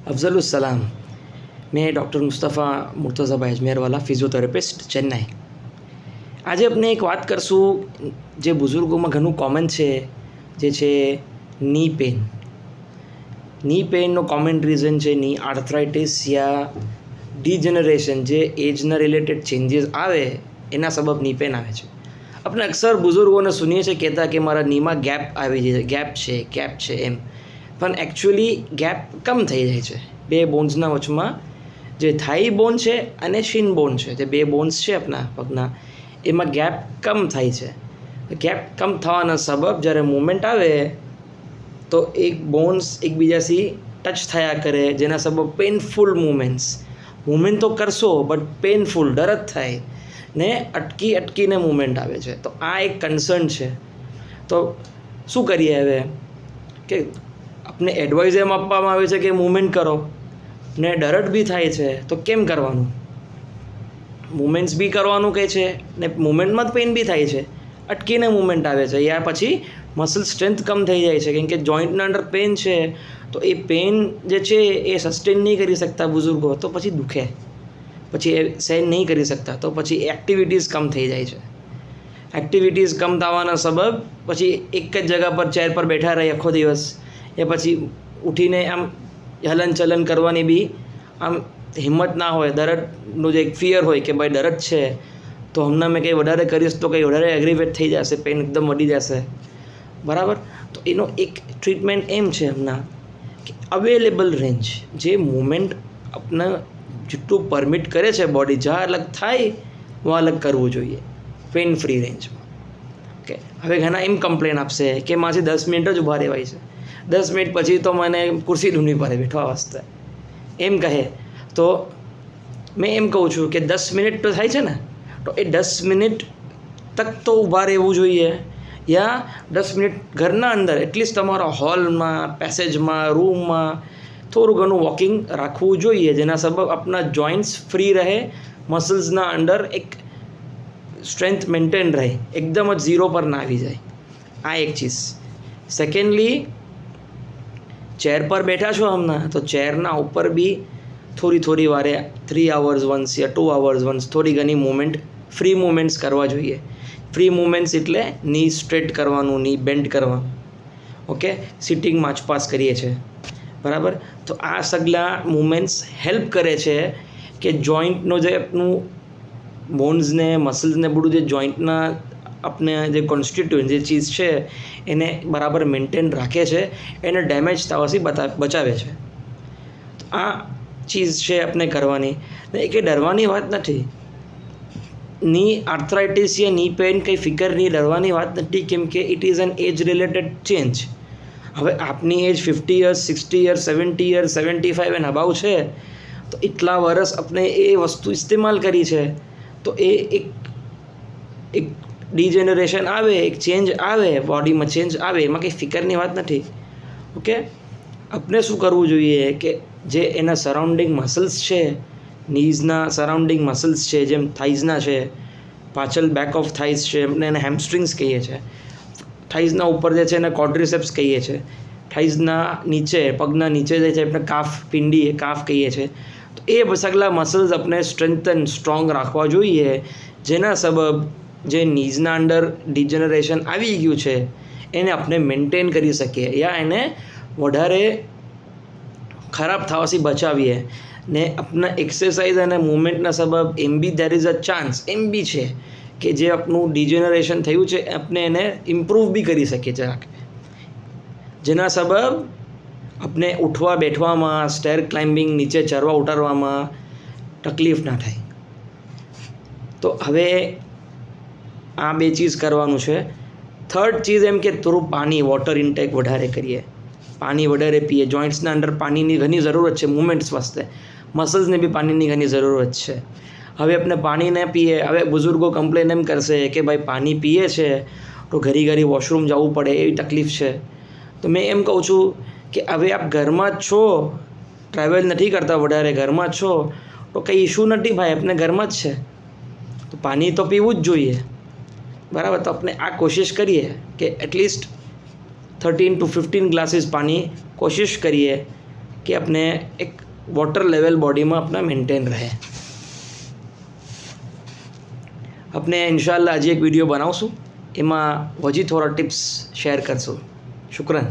अफजलुस्सलाम। मैं doctor Mustafa Murtaza अजमेरवाला physiotherapist Chennai. આજે આપણે એક વાત કરશું જે બુઝુર્ગોમાં ઘણું કોમન છે, જે છે ની પેન. ની પેનનો કોમન રીઝન છે ની આર્થરાઇટિસ યા ડીજનરેશન, જે એજના રિલેટેડ ચેન્જીસ આવે એના સબબ ની પેન આવે છે. આપણે અક્સર બુઝુર્ગોને સુનીએ છીએ કહેતા કે મારા નીમાં ગેપ આવી જાય, ગેપ છે એમ. પણ એકચ્યુઅલી ગેપ કમ થઈ જાય છે. બે બોન્સના વચમાં જે થાઈ બોન છે અને શિન બોન છે, જે બે બોન્સ છે આપણા પગના, એમાં ગેપ કમ થાય છે. ગેપ કમ થવાના સબબ જ્યારે મૂવમેન્ટ આવે તો એક બોન્સ એકબીજાથી ટચ થયા કરે, જેના સબબ પેઇનફુલ મૂવમેન્ટ તો કરશો બટ પેઇનફુલ, ડર જ થાય ને, અટકીને મૂવમેન્ટ આવે છે. તો આ એક કન્સર્ન છે. તો શું કરીએ હવે કે આપને એડવાઇઝ એમ આપવામાં આવે છે કે મૂવમેન્ટ કરો ને ડર જ બી થાય છે, તો કેમ કરવાનું? મૂવમેન્ટ્સ બી કરવાનું કહે છે ને મૂવમેન્ટમાં જ પેઇન બી થાય છે, અટકીને મૂવમેન્ટ આવે છે, યા પછી મસલ સ્ટ્રેન્થ કમ થઈ જાય છે કેમ કે જોઈન્ટના અંડર પેન છે. તો એ પેન જે છે એ સસ્ટેન નહીં કરી શકતા બુઝુર્ગો, તો પછી દુખે, પછી એ સહન નહીં કરી શકતા, તો પછી એક્ટિવિટીઝ કમ થઈ જાય છે. એક્ટિવિટીઝ કમ થવાના સબબ પછી એક જ જગા પર ચેર પર બેઠા રહે આખો દિવસ, એ પછી ઉઠીને આમ હલનચલન કરવાની બી આમ હિંમત ના હોય. દરદનું જે એક ફિયર હોય કે ભાઈ ડર જ છે, તો હમણાં મેં કંઈ વધારે કરીશ તો કંઈ વધારે એગ્રીવેટ થઈ જશે, પેન એકદમ વધી જશે, બરાબર. તો એનો એક ટ્રીટમેન્ટ એમ છે હમણાં કે અવેલેબલ રેન્જ, જે મૂવમેન્ટ આપણા જેટલું પરમિટ કરે છે બોડી, જ્યાં અલગ થાય વहाँ અલગ કરવું જોઈએ, પેન ફ્રી રેન્જમાં. ઓકે, હવે ઘણા એમ કમ્પ્લેન આપશે કે મારાથી 10 મિનિટ જ ઊભા રહેવાય છે, 10 મિનિટ પછી તો મને ખુરશી ઢૂંઢવી પડે બેઠવા વાસ્તે, એમ કહે. તો મેં એમ કહું છું કે 10 મિનિટ તો થાય છે ને, તો એ 10 મિનિટ તક તો ઊભા રહેવું જોઈએ, યા 10 મિનિટ ઘરના અંદર એટલીસ્ટ તમારા હોલમાં, પેસેજમાં, રૂમમાં થોડું ઘણું વોકિંગ રાખવું જોઈએ, જેના સબબ આપણા જોઈન્ટ્સ ફ્રી રહે, મસલ્સના અંડર એક સ્ટ્રેન્થ મેન્ટેન રહે, એકદમ જ ઝીરો પર ના આવી જાય. આ એક ચીઝ. સેકન્ડલી, ચેર પર બેઠા છો હમણાં, તો ચેરના ઉપર બી થોડી વારે 3 hours વન્સ યા 2 hours વન્સ થોડી ઘણી મૂવમેન્ટ, ફ્રી મૂવમેન્ટ્સ કરવા જોઈએ. ફ્રી મૂવમેન્ટ્સ એટલે ની સ્ટ્રેટ કરવાનું, ની બેન્ડ કરવાનું. ઓકે, સિટિંગ માચપાસ કરીએ છીએ, બરાબર. તો આ સગલા મૂવમેન્ટ્સ હેલ્પ કરે છે કે જોઈન્ટનો જે આપનું બોન્સને, મસલ્સને બધું જે જોઈન્ટના આપણે જે કોન્સ્ટિટ્યુન્ટ જે ચીઝ છે એને બરાબર મેન્ટેન રાખે છે, એને ડેમેજ થવાથી બચાવે છે. તો આ ચીઝ છે આપણે કરવાની, ને એ કંઈ ડરવાની વાત નથી. ની આર્થરાઇટિસ યા ની પેઇન કંઈ ફિકરની ડરવાની વાત નથી, કેમ કે it is an age related change. હવે આપની age 50 years, 60 years, 70 years, 75 and above છે, તો એટલા વર્ષ આપણે એ વસ્તુ ઇસ્તેમાલ કરી છે, તો એ એક ડીજનરેશન આવે, એક ચેન્જ આવે, બોડીમાં ચેન્જ આવે, એમાં કંઈ ફિકરની વાત નથી. ઓકે, આપણે શું કરવું જોઈએ કે જે એના સરાઉન્ડિંગ મસલ્સ છે, નીઝના સરાઉન્ડિંગ મસલ્સ છે, જેમ થાઇઝના છે, પાછળ બેક ઓફ થાઇઝ છે, આપણે એને હેમસ્ટ્રિંગ્સ કહીએ છીએ. થાઇઝના ઉપર જે છે એને ક્વોડ્રિસેપ્સ કહીએ છીએ. થાઇઝના નીચે, પગના નીચે જે છે આપણે કાફ, પિંડી, કાફ કહીએ છીએ. તો એ સગલા મસલ્સ આપણે સ્ટ્રોંગ રાખવા જોઈએ, જેના સબબ જે નીઝના અંડર ડિજનરેશન આવી ગયું છે એને આપણે મેન્ટેન કરી શકીએ, યા એને વધારે ખરાબ થવાથી બચાવીએ. ને આપણા એક્સરસાઇઝ અને મૂવમેન્ટના સબબ એમ બી દેર ઇઝ અ ચાન્સ, એમ બી છે કે જે આપણું ડિજનરેશન થયું છે આપણે એને ઇમ્પ્રૂવ બી કરી શકીએ જરાક, જેના સબબ આપણે ઉઠવા બેઠવામાં, સ્ટેર ક્લાઇમ્બિંગ, નીચે ચડવા ઉતારવામાં તકલીફ ના થાય. તો હવે આ બે ચીઝ કરવાનું છે. થર્ડ ચીઝ એમ કે થોડું પાણી, વોટર ઇન્ટેક વધારે કરીએ, પાણી વધારે પીએ. જોઈન્ટ્સના અંડર પાણીની ઘણી જરૂરત છે મૂવમેન્ટ્સ વાસ્તે, મસલ્સને બી પાણીની ઘણી જરૂરત છે. હવે આપણે પાણી ન પીએ, હવે બુઝુર્ગો કમ્પ્લેન એમ કરશે કે ભાઈ પાણી પીએ છે તો ઘડી વોશરૂમ જવું પડે, એવી તકલીફ છે. તો મેં એમ કહું છું કે હવે આપ ઘરમાં જ છો, ટ્રાવેલ નથી કરતા વધારે, ઘરમાં જ છો, તો કંઈ ઇશ્યુ નથી ભાઈ, આપણે ઘરમાં જ છે તો પાણી તો પીવું જ જોઈએ, બરાબર. તો આપણે આ કોશિશ કરીએ કે એટલીસ્ટ 13 to 15 ગ્લાસીસ પાણી કોશિશ કરીએ कि अपने एक वॉटर लेवल बॉडी में अपना मेंटेन रहे। अपने इंशाल्लाह आज एक वीडियो बनावशुं, एमां हजी थोड़ा टिप्स शेर करशुं। शुक्रन।